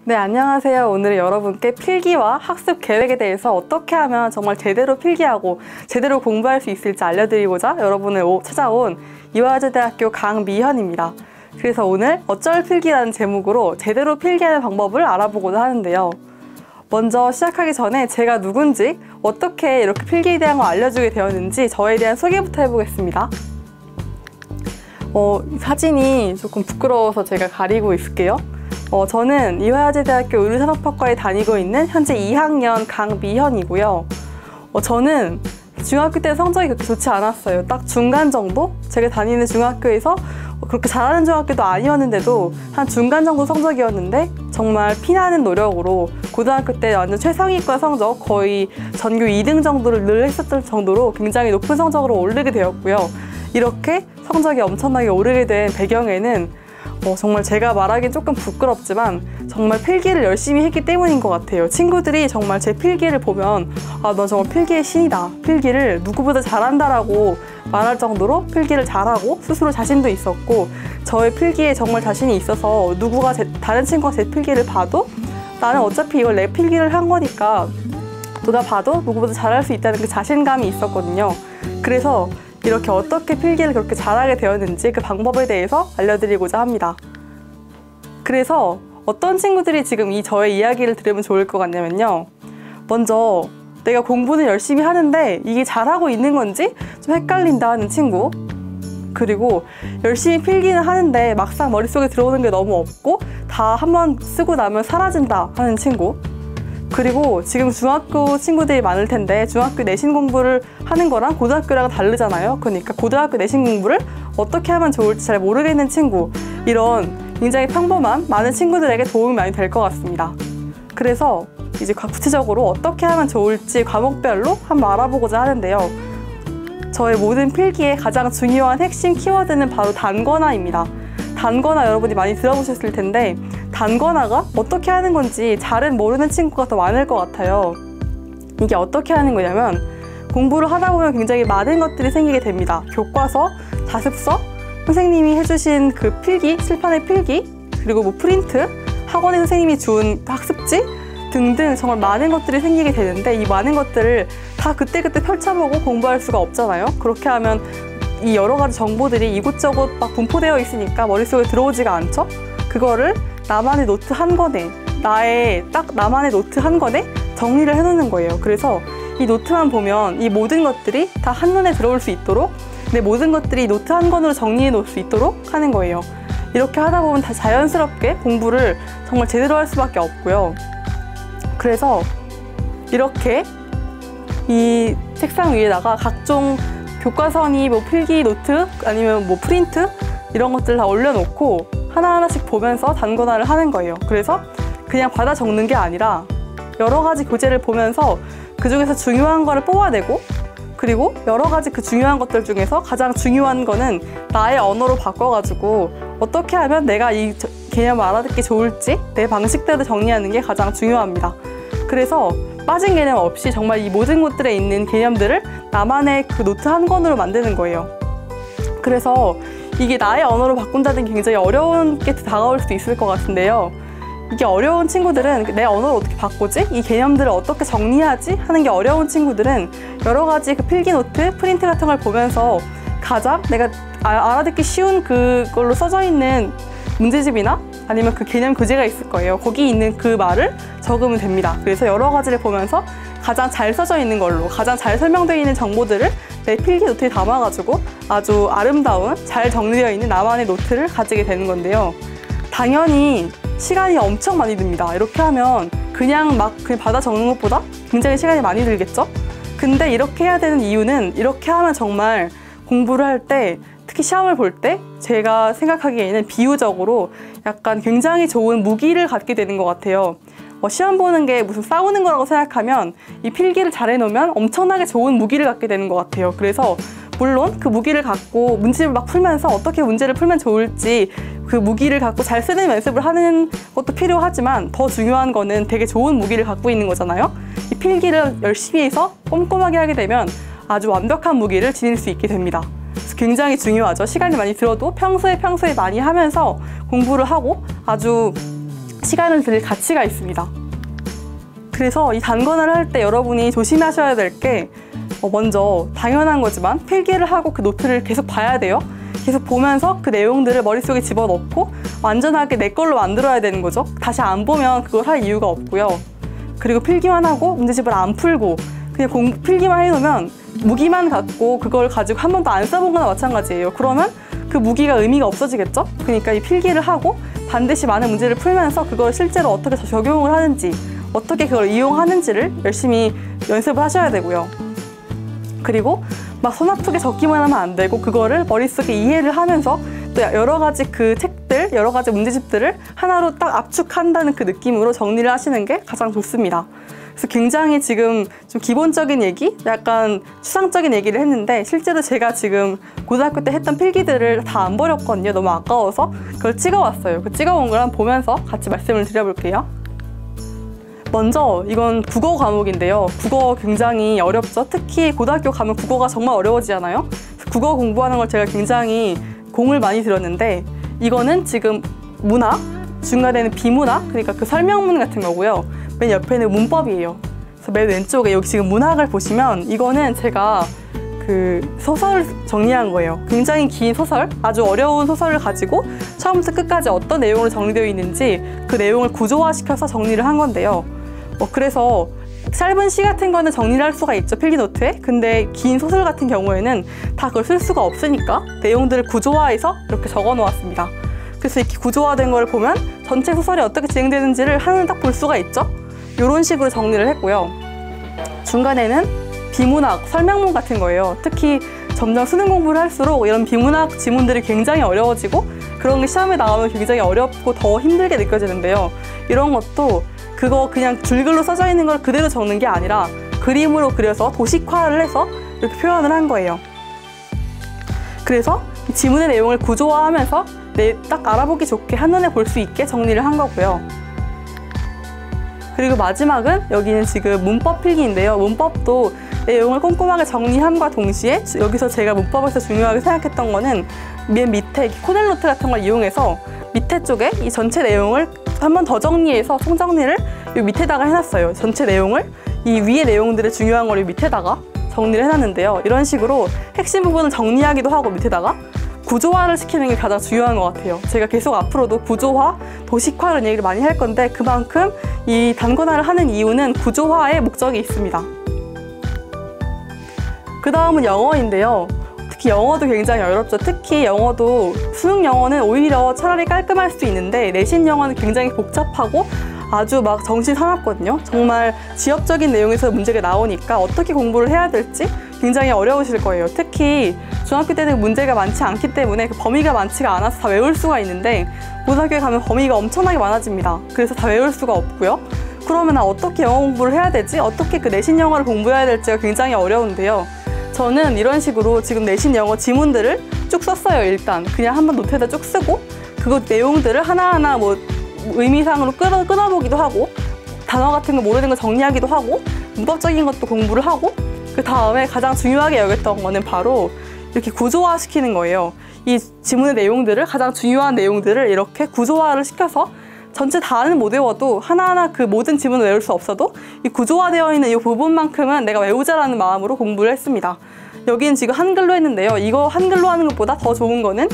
네, 안녕하세요. 오늘은 여러분께 필기와 학습 계획에 대해서 어떻게 하면 정말 제대로 필기하고 제대로 공부할 수 있을지 알려드리고자 여러분을 찾아온 이화여자대학교 강미현입니다. 그래서 오늘 어쩔 필기라는 제목으로 제대로 필기하는 방법을 알아보고자 하는데요. 먼저 시작하기 전에 제가 누군지, 어떻게 이렇게 필기에 대한 걸 알려주게 되었는지 저에 대한 소개부터 해보겠습니다. 사진이 조금 부끄러워서 제가 가리고 있을게요. 저는 이화여자대학교 의료산업학과에 다니고 있는 현재 2학년 강미현이고요. 저는 중학교 때 성적이 그렇게 좋지 않았어요. 딱 중간 정도? 제가 다니는 중학교에서 그렇게 잘하는 중학교도 아니었는데도 한 중간 정도 성적이었는데 정말 피나는 노력으로 고등학교 때 완전 최상위권 성적 거의 전교 2등 정도를 늘 했었던 정도로 굉장히 높은 성적으로 오르게 되었고요. 이렇게 성적이 엄청나게 오르게 된 배경에는 정말 제가 말하기엔 조금 부끄럽지만 정말 필기를 열심히 했기 때문인 것 같아요. 친구들이 정말 제 필기를 보면 너 정말 필기의 신이다. 필기를 누구보다 잘한다라고 말할 정도로 필기를 잘하고 스스로 자신도 있었고 저의 필기에 정말 자신이 있어서 다른 친구가 제 필기를 봐도 나는 어차피 이걸 내 필기를 한 거니까 누가 봐도 누구보다 잘할 수 있다는 그 자신감이 있었거든요. 그래서 이렇게 어떻게 필기를 그렇게 잘하게 되었는지 그 방법에 대해서 알려드리고자 합니다. 그래서 어떤 친구들이 지금 저의 이야기를 들으면 좋을 것 같냐면요. 먼저 내가 공부는 열심히 하는데 이게 잘하고 있는 건지 좀 헷갈린다 하는 친구, 그리고 열심히 필기는 하는데 막상 머릿속에 들어오는 게 너무 없고 다 한번 쓰고 나면 사라진다 하는 친구, 그리고 지금 중학교 친구들이 많을 텐데 중학교 내신 공부를 하는 거랑 고등학교랑 다르잖아요. 그러니까 고등학교 내신 공부를 어떻게 하면 좋을지 잘 모르겠는 친구, 이런 굉장히 평범한 많은 친구들에게 도움이 많이 될 것 같습니다. 그래서 이제 구체적으로 어떻게 하면 좋을지 과목별로 한번 알아보고자 하는데요. 저의 모든 필기의 가장 중요한 핵심 키워드는 바로 단권화입니다. 단권화 여러분이 많이 들어보셨을 텐데 단권화가 어떻게 하는 건지 잘은 모르는 친구가 더 많을 것 같아요. 이게 어떻게 하는 거냐면 공부를 하다 보면 굉장히 많은 것들이 생기게 됩니다. 교과서, 자습서, 선생님이 해주신 그 필기, 칠판의 필기, 그리고 뭐 프린트, 학원에 선생님이 준 학습지 등등 정말 많은 것들이 생기게 되는데 이 많은 것들을 다 그때그때 펼쳐보고 공부할 수가 없잖아요. 그렇게 하면 이 여러 가지 정보들이 이곳저곳 막 분포되어 있으니까 머릿속에 들어오지가 않죠? 그거를 나만의 노트 한 권에, 나만의 노트 한 권에 정리를 해놓는 거예요. 그래서 이 노트만 보면 이 모든 것들이 다 한눈에 들어올 수 있도록 내 모든 것들이 노트 한 권으로 정리해 놓을 수 있도록 하는 거예요. 이렇게 하다 보면 다 자연스럽게 공부를 정말 제대로 할 수밖에 없고요. 그래서 이렇게 이 책상 위에다가 각종 교과서니 뭐 필기 노트 아니면 뭐 프린트 이런 것들 다 올려놓고 하나하나씩 보면서 단권화를 하는 거예요. 그래서 그냥 받아 적는 게 아니라 여러 가지 교재를 보면서 그 중에서 중요한 거를 뽑아내고 그리고 여러 가지 그 중요한 것들 중에서 가장 중요한 거는 나의 언어로 바꿔가지고 어떻게 하면 내가 이 개념을 알아듣기 좋을지 내 방식대로 정리하는 게 가장 중요합니다. 그래서 빠진 개념 없이 정말 이 모든 곳들에 있는 개념들을 나만의 그 노트 한 권으로 만드는 거예요. 그래서 이게 나의 언어로 바꾼다는 게 굉장히 어려운 게 다가올 수도 있을 것 같은데요. 이게 어려운 친구들은 내 언어를 어떻게 바꾸지? 이 개념들을 어떻게 정리하지? 하는 게 어려운 친구들은 여러 가지 그 필기 노트, 프린트 같은 걸 보면서 가장 내가 알아듣기 쉬운 그걸로 써져 있는 문제집이나 아니면 그 개념 교재가 있을 거예요. 거기 있는 그 말을 적으면 됩니다. 그래서 여러 가지를 보면서 가장 잘 써져 있는 걸로 가장 잘 설명되어 있는 정보들을 내 필기 노트에 담아가지고 아주 아름다운 잘 정리되어 있는 나만의 노트를 가지게 되는 건데요. 당연히 시간이 엄청 많이 듭니다. 이렇게 하면 그냥 받아 적는 것보다 굉장히 시간이 많이 들겠죠? 근데 이렇게 해야 되는 이유는 이렇게 하면 정말 공부를 할 때 특히 시험을 볼 때 제가 생각하기에는 비유적으로 약간 굉장히 좋은 무기를 갖게 되는 것 같아요. 시험 보는 게 무슨 싸우는 거라고 생각하면 이 필기를 잘 해놓으면 엄청나게 좋은 무기를 갖게 되는 것 같아요. 그래서 물론 그 무기를 갖고 문제를 막 풀면서 어떻게 문제를 풀면 좋을지 그 무기를 갖고 잘 쓰는 연습을 하는 것도 필요하지만 더 중요한 거는 되게 좋은 무기를 갖고 있는 거잖아요. 이 필기를 열심히 해서 꼼꼼하게 하게 되면 아주 완벽한 무기를 지닐 수 있게 됩니다. 그래서 굉장히 중요하죠. 시간이 많이 들어도 평소에 많이 하면서 공부를 하고 아주 시간을 들일 가치가 있습니다. 그래서 이 단권을 할 때 여러분이 조심하셔야 될 게 먼저 당연한 거지만 필기를 하고 그 노트를 계속 봐야 돼요. 계속 보면서 그 내용들을 머릿속에 집어넣고 완전하게 내 걸로 만들어야 되는 거죠. 다시 안 보면 그걸 할 이유가 없고요. 그리고 필기만 하고 문제집을 안 풀고 그냥 필기만 해놓으면 무기만 갖고 그걸 가지고 한 번도 안 써본 거나 마찬가지예요. 그러면 그 무기가 의미가 없어지겠죠? 그러니까 이 필기를 하고 반드시 많은 문제를 풀면서 그걸 실제로 어떻게 적용을 하는지, 어떻게 그걸 이용하는지를 열심히 연습을 하셔야 되고요. 그리고 막 손 아프게 적기만 하면 안 되고 그거를 머릿속에 이해를 하면서 또 여러 가지 그 책들, 여러 가지 문제집들을 하나로 딱 압축한다는 그 느낌으로 정리를 하시는 게 가장 좋습니다. 그래서 굉장히 지금 좀 기본적인 얘기, 약간 추상적인 얘기를 했는데 실제로 제가 지금 고등학교 때 했던 필기들을 다 안 버렸거든요. 너무 아까워서 그걸 찍어왔어요. 그 찍어온 걸 한번 보면서 같이 말씀을 드려볼게요. 먼저 이건 국어 과목인데요. 국어 굉장히 어렵죠. 특히 고등학교 가면 국어가 정말 어려워지잖아요. 국어 공부하는 걸 제가 굉장히 공을 많이 들였는데 이거는 지금 문학, 중간에는 비문학, 그러니까 그 설명문 같은 거고요. 맨 옆에는 문법이에요. 그래서 맨 왼쪽에 여기 지금 문학을 보시면 이거는 제가 그 소설을 정리한 거예요. 굉장히 긴 소설, 아주 어려운 소설을 가지고 처음부터 끝까지 어떤 내용으로 정리되어 있는지 그 내용을 구조화시켜서 정리를 한 건데요. 그래서 짧은 시 같은 거는 정리를 할 수가 있죠, 필기노트에. 근데 긴 소설 같은 경우에는 다 그걸 쓸 수가 없으니까 내용들을 구조화해서 이렇게 적어 놓았습니다. 그래서 이렇게 구조화된 걸 보면 전체 소설이 어떻게 진행되는지를 한눈에 딱 볼 수가 있죠. 이런 식으로 정리를 했고요. 중간에는 비문학, 설명문 같은 거예요. 특히 점점 수능 공부를 할수록 이런 비문학 지문들이 굉장히 어려워지고 그런 게 시험에 나오면 굉장히 어렵고 더 힘들게 느껴지는데요. 이런 것도 그거 그냥 줄글로 써져 있는 걸 그대로 적는 게 아니라 그림으로 그려서 도식화를 해서 이렇게 표현을 한 거예요. 그래서 이 지문의 내용을 구조화하면서 딱 알아보기 좋게 한눈에 볼 수 있게 정리를 한 거고요. 그리고 마지막은 여기는 지금 문법 필기인데요. 문법도 내용을 꼼꼼하게 정리함과 동시에 여기서 제가 문법에서 중요하게 생각했던 거는 맨 밑에 코넬 노트 같은 걸 이용해서 밑에 쪽에 이 전체 내용을 한 번 더 정리해서 총정리를 이 밑에다가 해놨어요. 전체 내용을 이 위에 내용들의 중요한 걸 밑에다가 정리를 해놨는데요. 이런 식으로 핵심 부분을 정리하기도 하고 밑에다가 구조화를 시키는 게 가장 중요한 것 같아요. 제가 계속 앞으로도 구조화, 도식화 이런 얘기를 많이 할 건데 그만큼 이 단권화를 하는 이유는 구조화의 목적이 있습니다. 그 다음은 영어인데요. 특히 영어도 굉장히 어렵죠. 특히 영어도 수능 영어는 오히려 차라리 깔끔할 수 있는데 내신 영어는 굉장히 복잡하고 아주 막 정신 사납거든요. 정말 지엽적인 내용에서 문제가 나오니까 어떻게 공부를 해야 될지 굉장히 어려우실 거예요. 특히 중학교 때는 문제가 많지 않기 때문에 그 범위가 많지가 않아서 다 외울 수가 있는데 고등학교에 가면 범위가 엄청나게 많아집니다. 그래서 다 외울 수가 없고요. 그러면 어떻게 영어 공부를 해야 되지? 어떻게 그 내신 영어를 공부해야 될지가 굉장히 어려운데요. 저는 이런 식으로 지금 내신 영어 지문들을 쭉 썼어요. 일단 그냥 한번 노트에다 쭉 쓰고 그거 내용들을 하나하나 뭐 의미상으로 끊어보기도 하고 단어 같은 거 모르는 거 정리하기도 하고 문법적인 것도 공부를 하고 그 다음에 가장 중요하게 여겼던 거는 바로 이렇게 구조화 시키는 거예요. 이 지문의 내용들을 가장 중요한 내용들을 이렇게 구조화를 시켜서 전체 다는 못 외워도 하나하나 그 모든 지문을 외울 수 없어도 이 구조화되어 있는 이 부분만큼은 내가 외우자라는 마음으로 공부를 했습니다. 여기는 지금 한글로 했는데요. 이거 한글로 하는 것보다 더 좋은 거는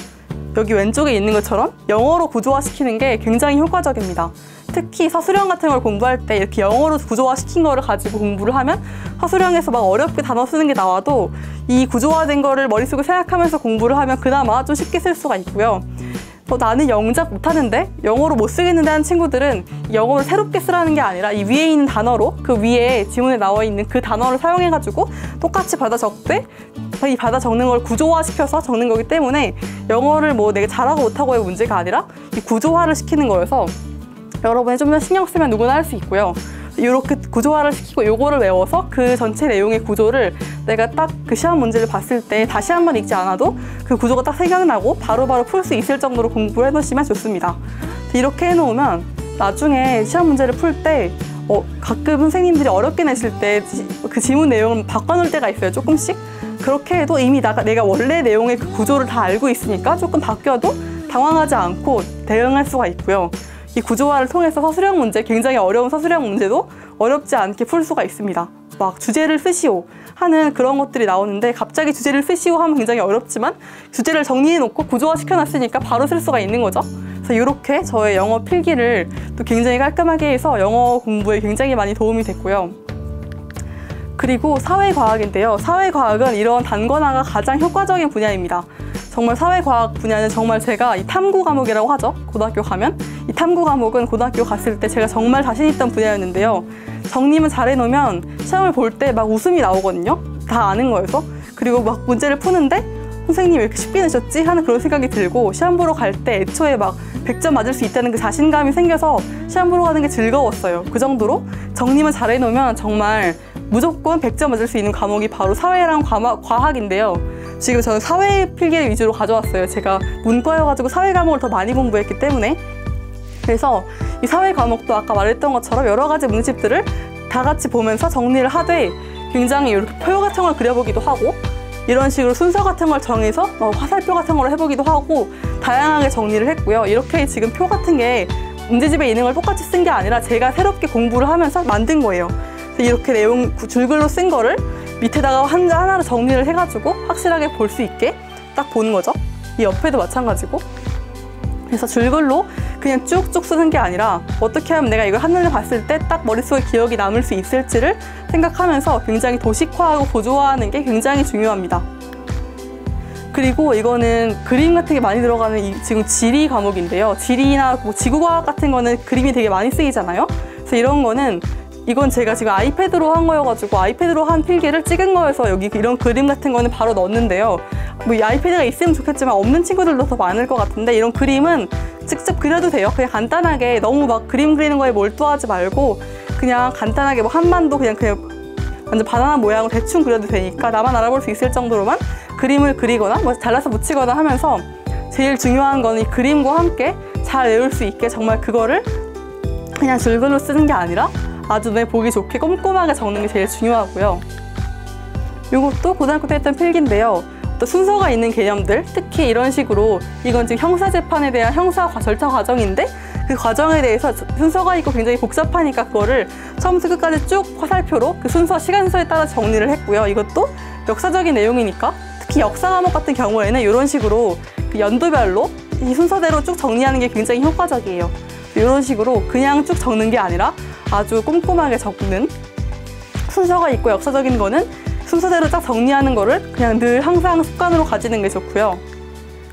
여기 왼쪽에 있는 것처럼 영어로 구조화시키는 게 굉장히 효과적입니다. 특히 서술형 같은 걸 공부할 때 이렇게 영어로 구조화시킨 거를 가지고 공부를 하면 서술형에서 막 어렵게 단어 쓰는 게 나와도 이 구조화된 거를 머릿속에 생각하면서 공부를 하면 그나마 좀 쉽게 쓸 수가 있고요. 나는 영작 못하는데 영어로 못 쓰겠는데 하는 친구들은 영어를 새롭게 쓰라는 게 아니라 이 위에 있는 단어로 그 위에 지문에 나와 있는 그 단어를 사용해가지고 똑같이 받아 적되 이 받아 적는 걸 구조화시켜서 적는 거기 때문에 영어를 뭐 내가 잘하고 못하고의 문제가 아니라 이 구조화를 시키는 거여서 여러분이 좀 더 신경 쓰면 누구나 할 수 있고요. 이렇게 구조화를 시키고 요거를 외워서 그 전체 내용의 구조를 내가 딱 그 시험 문제를 봤을 때 다시 한 번 읽지 않아도 그 구조가 딱 생각나고 바로바로 풀 수 있을 정도로 공부를 해놓으시면 좋습니다. 이렇게 해놓으면 나중에 시험 문제를 풀 때 가끔 선생님들이 어렵게 내실 때 그 지문 내용을 바꿔놓을 때가 있어요. 조금씩. 그렇게 해도 이미 내가 원래 내용의 그 구조를 다 알고 있으니까 조금 바뀌어도 당황하지 않고 대응할 수가 있고요. 이 구조화를 통해서 서술형 문제, 굉장히 어려운 서술형 문제도 어렵지 않게 풀 수가 있습니다. 막 주제를 쓰시오 하는 그런 것들이 나오는데 갑자기 주제를 쓰시오 하면 굉장히 어렵지만 주제를 정리해놓고 구조화 시켜놨으니까 바로 쓸 수가 있는 거죠. 그래서 이렇게 저의 영어 필기를 또 굉장히 깔끔하게 해서 영어 공부에 굉장히 많이 도움이 됐고요. 그리고 사회과학인데요. 사회과학은 이런 단권화가 가장 효과적인 분야입니다. 정말 사회과학 분야는 정말 제가 이 탐구 과목이라고 하죠. 고등학교 가면 이 탐구 과목은 고등학교 갔을 때 제가 정말 자신 있던 분야였는데요. 정리만 잘 해놓으면 시험을 볼 때 막 웃음이 나오거든요. 다 아는 거여서. 그리고 막 문제를 푸는데 선생님 왜 이렇게 쉽게 내셨지? 하는 그런 생각이 들고 시험 보러 갈 때 애초에 막 100점 맞을 수 있다는 그 자신감이 생겨서 시험 보러 가는 게 즐거웠어요. 그 정도로 정리만 잘 해놓으면 정말 무조건 100점 맞을 수 있는 과목이 바로 사회랑 과학인데요. 지금 저는 사회 필기 위주로 가져왔어요. 제가 문과여가지고 사회 과목을 더 많이 공부했기 때문에. 그래서 이 사회 과목도 아까 말했던 것처럼 여러 가지 문집들을 다 같이 보면서 정리를 하되 굉장히 이렇게 표 같은 걸 그려보기도 하고 이런 식으로 순서 같은 걸 정해서 화살표 같은 걸 해보기도 하고 다양하게 정리를 했고요. 이렇게 지금 표 같은 게 문제집에 있는 걸 똑같이 쓴 게 아니라 제가 새롭게 공부를 하면서 만든 거예요. 이렇게 내용 줄글로 쓴 거를 밑에다가 하나로 정리를 해가지고 확실하게 볼 수 있게 딱 보는 거죠. 이 옆에도 마찬가지고. 그래서 줄글로 그냥 쭉쭉 쓰는 게 아니라 어떻게 하면 내가 이걸 한눈에 봤을 때 딱 머릿속에 기억이 남을 수 있을지를 생각하면서 굉장히 도식화하고 보조화하는 게 굉장히 중요합니다. 그리고 이거는 그림 같은 게 많이 들어가는 지금 지리 과목인데요. 지리나 뭐 지구과학 같은 거는 그림이 되게 많이 쓰이잖아요. 그래서 이런 거는 이건 제가 지금 아이패드로 한 거여가지고 아이패드로 한 필기를 찍은 거여서 여기 이런 그림 같은 거는 바로 넣었는데요. 뭐 이 아이패드가 있으면 좋겠지만 없는 친구들도 더 많을 것 같은데 이런 그림은 직접 그려도 돼요. 그냥 간단하게 너무 막 그림 그리는 거에 몰두하지 말고 그냥 간단하게 뭐 한반도 그냥 완전 바나나 모양으로 대충 그려도 되니까 나만 알아볼 수 있을 정도로만 그림을 그리거나 뭐 잘라서 붙이거나 하면서 제일 중요한 거는 이 그림과 함께 잘 외울 수 있게 정말 그거를 그냥 줄글로 쓰는 게 아니라 아주 눈에 보기 좋게 꼼꼼하게 적는 게 제일 중요하고요. 이것도 고등학교 때 했던 필기인데요. 또 순서가 있는 개념들, 특히 이런 식으로 이건 지금 형사재판에 대한 형사 절차 과정인데 그 과정에 대해서 순서가 있고 굉장히 복잡하니까 그거를 처음부터 끝까지 쭉 화살표로 그 순서, 시간 순서에 따라 정리를 했고요. 이것도 역사적인 내용이니까 특히 역사 과목 같은 경우에는 이런 식으로 그 연도별로 이 순서대로 쭉 정리하는 게 굉장히 효과적이에요. 이런 식으로 그냥 쭉 적는 게 아니라 아주 꼼꼼하게 적는 순서가 있고 역사적인 거는 순서대로 딱 정리하는 거를 그냥 늘 항상 습관으로 가지는 게 좋고요.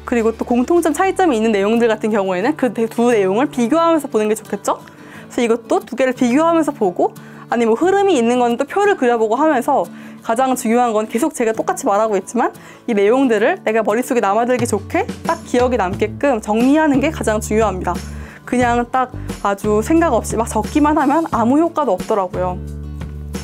그리고 또 공통점, 차이점이 있는 내용들 같은 경우에는 그 두 내용을 비교하면서 보는 게 좋겠죠? 그래서 이것도 두 개를 비교하면서 보고 아니면 뭐 흐름이 있는 건 또 표를 그려보고 하면서 가장 중요한 건 계속 제가 똑같이 말하고 있지만 이 내용들을 내가 머릿속에 남아들기 좋게 딱 기억에 남게끔 정리하는 게 가장 중요합니다. 그냥 딱 아주 생각 없이 막 적기만 하면 아무 효과도 없더라고요.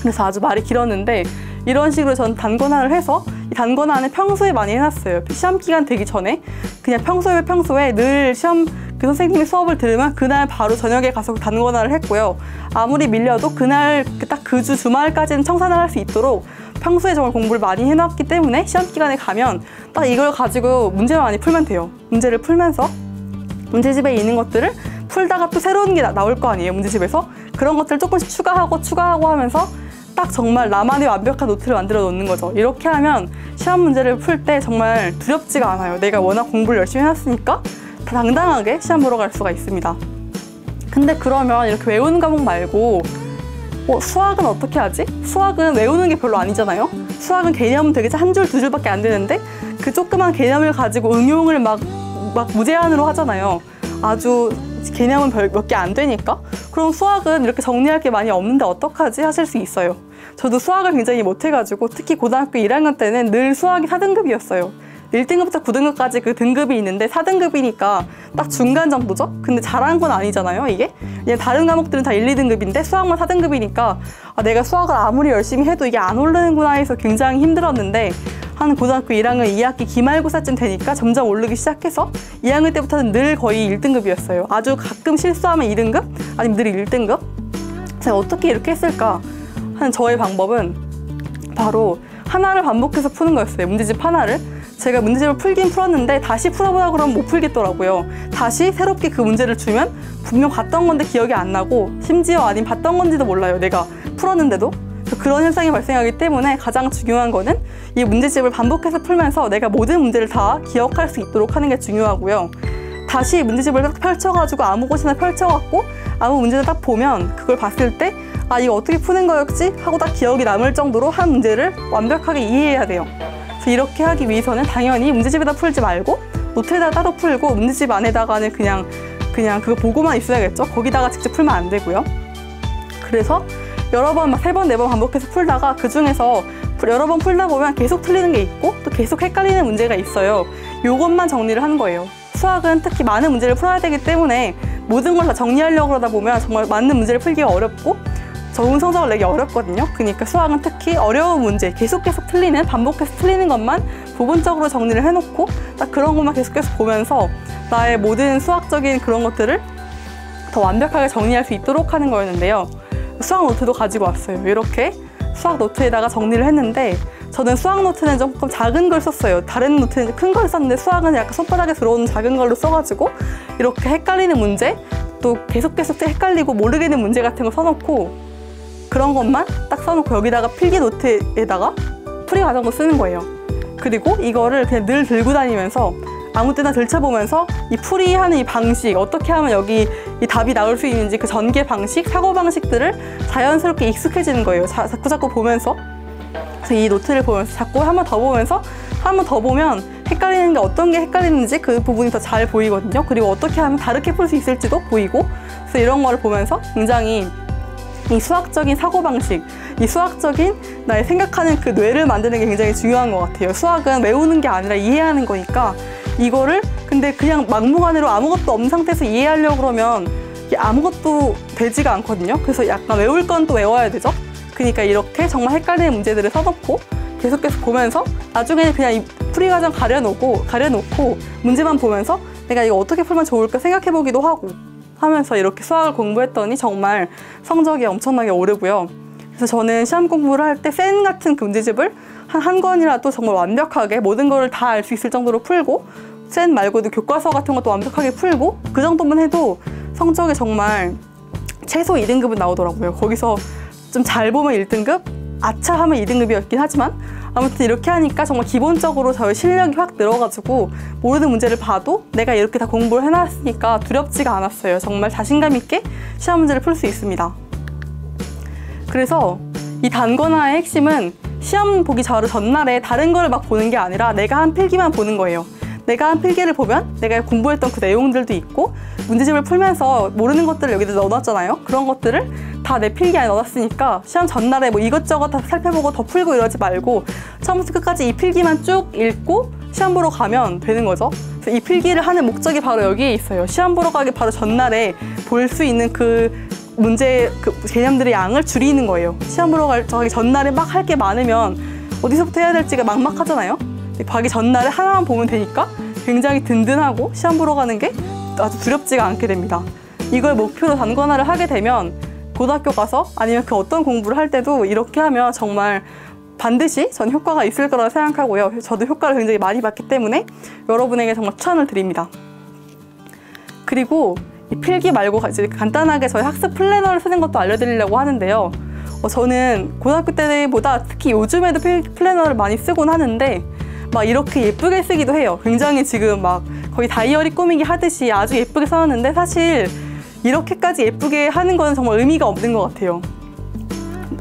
그래서 아주 말이 길었는데 이런 식으로 전 단권화를 해서 이 단권화는 평소에 많이 해놨어요. 시험 기간 되기 전에 그냥 평소에 늘 시험 그 선생님의 수업을 들으면 그날 바로 저녁에 가서 단권화를 했고요. 아무리 밀려도 그날 딱 그 주 주말까지는 청산을 할 수 있도록 평소에 정말 공부를 많이 해놨기 때문에 시험 기간에 가면 딱 이걸 가지고 문제만 많이 풀면 돼요. 문제를 풀면서 문제집에 있는 것들을 풀다가 또 새로운 게 나올 거 아니에요, 문제집에서. 그런 것들을 조금씩 추가하고 하면서 딱 정말 나만의 완벽한 노트를 만들어 놓는 거죠. 이렇게 하면 시험 문제를 풀 때 정말 두렵지가 않아요. 내가 워낙 공부를 열심히 해놨으니까 당당하게 시험 보러 갈 수가 있습니다. 근데 그러면 이렇게 외우는 과목 말고 수학은 어떻게 하지? 수학은 외우는 게 별로 아니잖아요. 수학은 개념은 되게 한 줄, 두 줄밖에 안 되는데 그 조그만 개념을 가지고 응용을 막 무제한으로 하잖아요. 아주 개념은 몇 개 안 되니까. 그럼 수학은 이렇게 정리할 게 많이 없는데 어떡하지? 하실 수 있어요. 저도 수학을 굉장히 못해가지고 특히 고등학교 1학년 때는 늘 수학이 4등급이었어요. 1등급부터 9등급까지 그 등급이 있는데 4등급이니까 딱 중간 정도죠? 근데 잘한 건 아니잖아요, 이게? 그냥 다른 과목들은 다 1, 2등급인데 수학만 4등급이니까 내가 수학을 아무리 열심히 해도 이게 안 오르는구나 해서 굉장히 힘들었는데 한 고등학교 1학년 2학기 기말고사쯤 되니까 점점 오르기 시작해서 2학년 때부터는 늘 거의 1등급이었어요. 아주 가끔 실수하면 2등급? 아니면 늘 1등급? 제가 어떻게 이렇게 했을까 하는 저의 방법은 바로 하나를 반복해서 푸는 거였어요. 문제집 하나를. 제가 문제집을 풀긴 풀었는데 다시 풀어보라 그러면 못 풀겠더라고요. 다시 새롭게 그 문제를 주면 분명 봤던 건데 기억이 안 나고 심지어 아닌 봤던 건지도 몰라요. 내가 풀었는데도. 그런 현상이 발생하기 때문에 가장 중요한 거는 이 문제집을 반복해서 풀면서 내가 모든 문제를 다 기억할 수 있도록 하는 게 중요하고요. 다시 문제집을 딱 펼쳐가지고 아무 곳이나 펼쳐갖고 아무 문제를 딱 보면 그걸 봤을 때 아, 이거 어떻게 푸는 거였지? 하고 딱 기억이 남을 정도로 한 문제를 완벽하게 이해해야 돼요. 그래서 이렇게 하기 위해서는 당연히 문제집에다 풀지 말고 노트에다 따로 풀고 문제집 안에다가는 그냥 그거 보고만 있어야겠죠? 거기다가 직접 풀면 안 되고요. 그래서 여러 번, 막 3번, 4번 반복해서 풀다가 그 중에서 여러 번 풀다 보면 계속 틀리는 게 있고 또 계속 헷갈리는 문제가 있어요. 요것만 정리를 한 거예요. 수학은 특히 많은 문제를 풀어야 되기 때문에 모든 걸 다 정리하려고 그러다 보면 정말 맞는 문제를 풀기가 어렵고 좋은 성적을 내기 어렵거든요. 그러니까 수학은 특히 어려운 문제, 계속 틀리는, 반복해서 틀리는 것만 부분적으로 정리를 해놓고 딱 그런 것만 계속 보면서 나의 모든 수학적인 그런 것들을 더 완벽하게 정리할 수 있도록 하는 거였는데요. 수학 노트도 가지고 왔어요. 이렇게 수학 노트에다가 정리를 했는데 저는 수학 노트는 조금 작은 걸 썼어요. 다른 노트는 큰 걸 썼는데 수학은 약간 손바닥에 들어오는 작은 걸로 써가지고 이렇게 헷갈리는 문제, 또 계속 헷갈리고 모르겠는 문제 같은 거 써놓고 그런 것만 딱 써놓고 여기다가 필기 노트에다가 풀이 과정도 쓰는 거예요. 그리고 이거를 그냥 늘 들고 다니면서 아무 때나 들춰보면서 이 풀이하는 이 방식, 어떻게 하면 여기 이 답이 나올 수 있는지 그 전개 방식, 사고 방식들을 자연스럽게 익숙해지는 거예요. 자꾸 보면서. 그래서 이 노트를 보면서 자꾸 한 번 더 보면서 한 번 더 보면 헷갈리는 게 어떤 게 헷갈리는지 그 부분이 더 잘 보이거든요. 그리고 어떻게 하면 다르게 풀 수 있을지도 보이고, 그래서 이런 거를 보면서 굉장히 이 수학적인 사고방식, 이 수학적인 나의 생각하는 그 뇌를 만드는 게 굉장히 중요한 것 같아요. 수학은 외우는 게 아니라 이해하는 거니까 이거를 근데 그냥 막무가내로 아무것도 없는 상태에서 이해하려고 그러면 이게 아무것도 되지가 않거든요. 그래서 약간 외울 건 또 외워야 되죠. 그러니까 이렇게 정말 헷갈리는 문제들을 써놓고 계속 보면서 나중에는 그냥 이 풀이 과정 가려놓고 문제만 보면서 내가 이거 어떻게 풀면 좋을까 생각해보기도 하고 하면서 이렇게 수학을 공부했더니 정말 성적이 엄청나게 오르고요. 그래서 저는 시험 공부를 할 때 센 같은 그 문제집을 한 권이라도 정말 완벽하게 모든 거를 다 알 수 있을 정도로 풀고 센 말고도 교과서 같은 것도 완벽하게 풀고 그 정도만 해도 성적이 정말 최소 2등급은 나오더라고요. 거기서 좀 잘 보면 1등급, 아차 하면 2등급이었긴 하지만 아무튼 이렇게 하니까 정말 기본적으로 저의 실력이 확 늘어가지고 모르는 문제를 봐도 내가 이렇게 다 공부를 해놨으니까 두렵지가 않았어요. 정말 자신감 있게 시험 문제를 풀 수 있습니다. 그래서 이 단권화의 핵심은 시험 보기 전날에 다른 걸 막 보는 게 아니라 내가 한 필기만 보는 거예요. 내가 한 필기를 보면 내가 공부했던 그 내용들도 있고 문제집을 풀면서 모르는 것들을 여기다 넣어놨잖아요. 그런 것들을 다 내 필기 안에 넣어놨으니까 시험 전날에 뭐 이것저것 다 살펴보고 더 풀고 이러지 말고 처음부터 끝까지 이 필기만 쭉 읽고 시험 보러 가면 되는 거죠. 그래서 이 필기를 하는 목적이 바로 여기에 있어요. 시험 보러 가기 바로 전날에 볼 수 있는 그 문제 그 개념들의 양을 줄이는 거예요. 시험 보러 가기 전날에 막 할 게 많으면 어디서부터 해야 될지가 막막하잖아요. 가기 전날에 하나만 보면 되니까 굉장히 든든하고 시험 보러 가는 게 아주 두렵지가 않게 됩니다. 이걸 목표로 단권화를 하게 되면 고등학교 가서 아니면 그 어떤 공부를 할 때도 이렇게 하면 정말 반드시 전 효과가 있을 거라고 생각하고요. 저도 효과를 굉장히 많이 봤기 때문에 여러분에게 정말 추천을 드립니다. 그리고 이 필기 말고 이제 간단하게 저희 학습 플래너를 쓰는 것도 알려드리려고 하는데요. 저는 고등학교 때보다 특히 요즘에도 필기 플래너를 많이 쓰곤 하는데 막 이렇게 예쁘게 쓰기도 해요. 굉장히 지금 막 거의 다이어리 꾸미기 하듯이 아주 예쁘게 써놨는데 사실 이렇게까지 예쁘게 하는 건 정말 의미가 없는 것 같아요.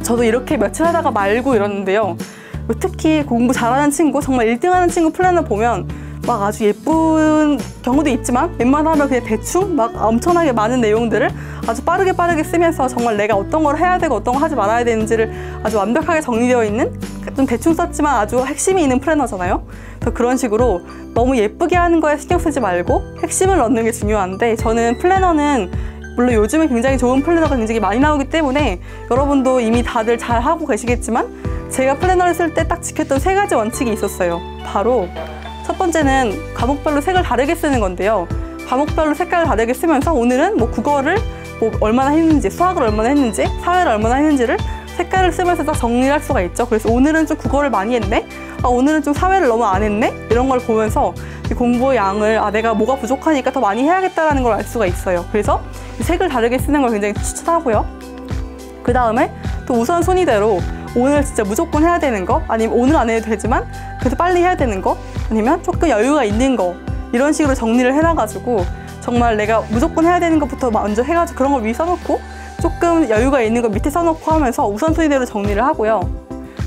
저도 이렇게 며칠 하다가 말고 이러는데요. 특히 공부 잘하는 친구, 정말 1등 하는 친구 플래너 보면 막 아주 예쁜 경우도 있지만 웬만하면 그냥 대충 막 엄청나게 많은 내용들을 아주 빠르게 쓰면서 정말 내가 어떤 걸 해야 되고 어떤 걸 하지 말아야 되는지를 아주 완벽하게 정리되어 있는 좀 대충 썼지만 아주 핵심이 있는 플래너잖아요. 그래서 그런 식으로 너무 예쁘게 하는 거에 신경 쓰지 말고 핵심을 넣는 게 중요한데 저는 플래너는 물론 요즘에 굉장히 좋은 플래너가 굉장히 많이 나오기 때문에 여러분도 이미 다들 잘 하고 계시겠지만 제가 플래너를 쓸 때 딱 지켰던 3가지 원칙이 있었어요. 바로 첫 번째는 과목별로 색을 다르게 쓰는 건데요. 과목별로 색깔을 다르게 쓰면서 오늘은 뭐 국어를 뭐 얼마나 했는지, 수학을 얼마나 했는지, 사회를 얼마나 했는지를 색깔을 쓰면서 딱 정리를 할 수가 있죠. 그래서 오늘은 좀 국어를 많이 했네? 오늘은 좀 사회를 너무 안 했네? 이런 걸 보면서 이 공부의 양을 내가 뭐가 부족하니까 더 많이 해야겠다라는 걸 알 수가 있어요. 그래서 색을 다르게 쓰는 걸 굉장히 추천하고요. 그 다음에 또 우선순위대로 오늘 진짜 무조건 해야 되는 거, 아니면 오늘 안 해도 되지만 그래도 빨리 해야 되는 거, 아니면 조금 여유가 있는 거, 이런 식으로 정리를 해놔가지고 정말 내가 무조건 해야 되는 것부터 먼저 해가지고 그런 걸 위에 써놓고 조금 여유가 있는 거 밑에 써놓고 하면서 우선순위대로 정리를 하고요.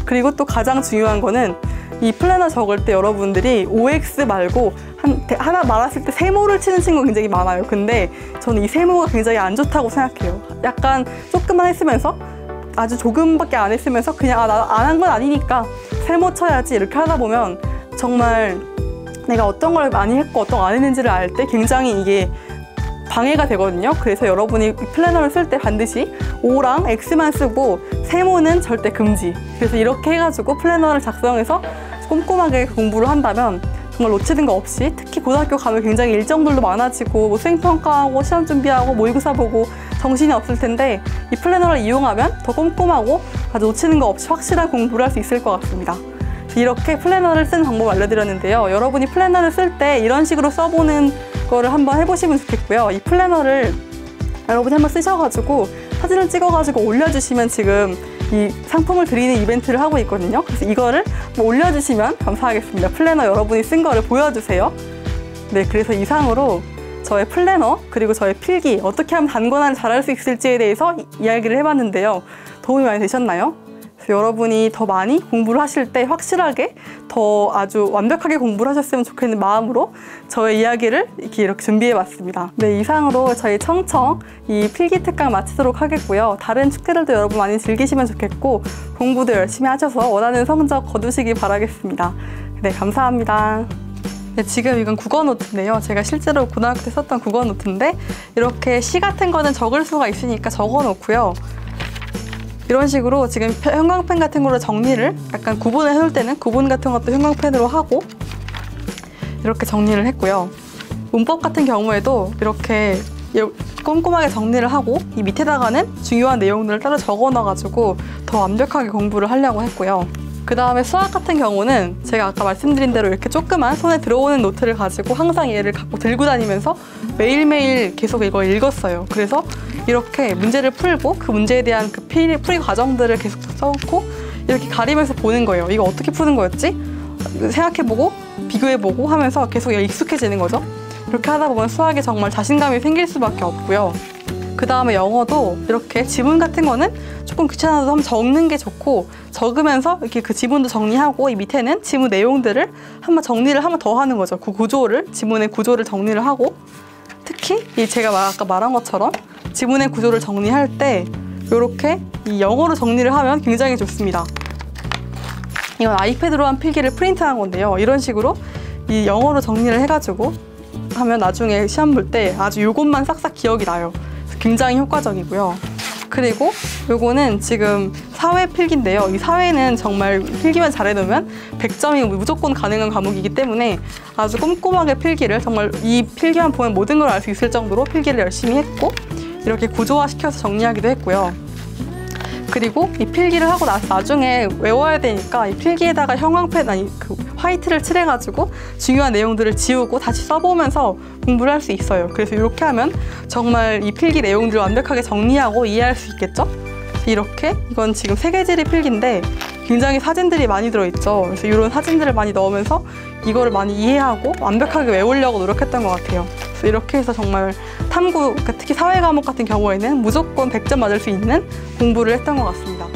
그리고 또 가장 중요한 거는 이 플래너 적을 때 여러분들이 OX 말고 하나 말았을 때 세모를 치는 친구가 굉장히 많아요. 근데 저는 이 세모가 굉장히 안 좋다고 생각해요. 약간 조금만 했으면서 아주 조금밖에 안 했으면서 그냥 나 안 한 건 아니니까 세모 쳐야지 이렇게 하다 보면 정말 내가 어떤 걸 많이 했고 어떤 거 안 했는지를 알 때 굉장히 이게 방해가 되거든요. 그래서 여러분이 이 플래너를 쓸 때 반드시 O랑 X만 쓰고 세모는 절대 금지. 그래서 이렇게 해가지고 플래너를 작성해서 꼼꼼하게 공부를 한다면 정말 놓치는 거 없이, 특히 고등학교 가면 굉장히 일정들도 많아지고 뭐 수행평가하고 시험 준비하고 모의고사 보고 정신이 없을 텐데 이 플래너를 이용하면 더 꼼꼼하고 아주 놓치는 거 없이 확실한 공부를 할 수 있을 것 같습니다. 이렇게 플래너를 쓰는 방법을 알려드렸는데요. 여러분이 플래너를 쓸 때 이런 식으로 써보는 거를 한번 해보시면 좋겠고요. 이 플래너를 여러분이 한번 쓰셔가지고 사진을 찍어가지고 올려주시면 지금 이 상품을 드리는 이벤트를 하고 있거든요. 그래서 이거를 올려주시면 감사하겠습니다. 플래너 여러분이 쓴 거를 보여주세요. 네, 그래서 이상으로 저의 플래너 그리고 저의 필기 어떻게 하면 단권화를 잘할 수 있을지에 대해서 이야기를 해봤는데요. 도움이 많이 되셨나요? 그래서 여러분이 더 많이 공부를 하실 때 확실하게 더 아주 완벽하게 공부를 하셨으면 좋겠는 마음으로 저의 이야기를 이렇게 준비해봤습니다. 네, 이상으로 저희 청청 이 필기 특강 마치도록 하겠고요. 다른 축제들도 여러분 많이 즐기시면 좋겠고 공부도 열심히 하셔서 원하는 성적 거두시기 바라겠습니다. 네, 감사합니다. 네, 지금 이건 국어 노트인데요. 제가 실제로 고등학교 때 썼던 국어 노트인데 이렇게 시 같은 거는 적을 수가 있으니까 적어 놓고요. 이런 식으로 지금 형광펜 같은 걸로 정리를 약간 구분을 해놓을 때는 구분 같은 것도 형광펜으로 하고 이렇게 정리를 했고요. 문법 같은 경우에도 이렇게 꼼꼼하게 정리를 하고 이 밑에다가는 중요한 내용들을 따로 적어 놔가지고 더 완벽하게 공부를 하려고 했고요. 그 다음에 수학 같은 경우는 제가 아까 말씀드린 대로 이렇게 조그만 손에 들어오는 노트를 가지고 항상 얘를 갖고 들고 다니면서 매일매일 계속 이걸 읽었어요. 그래서 이렇게 문제를 풀고 그 문제에 대한 그 풀이 과정들을 계속 써놓고 이렇게 가리면서 보는 거예요. 이거 어떻게 푸는 거였지? 생각해보고 비교해보고 하면서 계속 익숙해지는 거죠. 이렇게 하다 보면 수학에 정말 자신감이 생길 수밖에 없고요. 그 다음에 영어도 이렇게 지문 같은 거는 조금 귀찮아서 한번 적는 게 좋고 적으면서 이렇게 그 지문도 정리하고 이 밑에는 지문 내용들을 한번 정리를 한번 더 하는 거죠. 그 구조를, 지문의 구조를 정리를 하고 특히 이 제가 아까 말한 것처럼 지문의 구조를 정리할 때 이렇게 이 영어로 정리를 하면 굉장히 좋습니다. 이건 아이패드로 한 필기를 프린트한 건데요. 이런 식으로 이 영어로 정리를 해가지고 하면 나중에 시험 볼 때 아주 요것만 싹싹 기억이 나요. 굉장히 효과적이고요. 그리고 요거는 지금 사회 필기인데요. 이 사회는 정말 필기만 잘해놓으면 100점이 무조건 가능한 과목이기 때문에 아주 꼼꼼하게 필기를 정말 이 필기만 보면 모든 걸 알 수 있을 정도로 필기를 열심히 했고 이렇게 구조화시켜서 정리하기도 했고요. 그리고 이 필기를 하고 나서 나중에 외워야 되니까 이 필기에다가 형광펜 그 화이트를 칠해가지고 중요한 내용들을 지우고 다시 써보면서 공부를 할 수 있어요. 그래서 이렇게 하면 정말 이 필기 내용들을 완벽하게 정리하고 이해할 수 있겠죠? 이렇게 이건 지금 세계지리 필기인데 굉장히 사진들이 많이 들어있죠. 그래서 이런 사진들을 많이 넣으면서 이거를 많이 이해하고 완벽하게 외우려고 노력했던 것 같아요. 그래서 이렇게 해서 정말 탐구, 특히 사회 과목 같은 경우에는 무조건 100점 맞을 수 있는 공부를 했던 것 같습니다.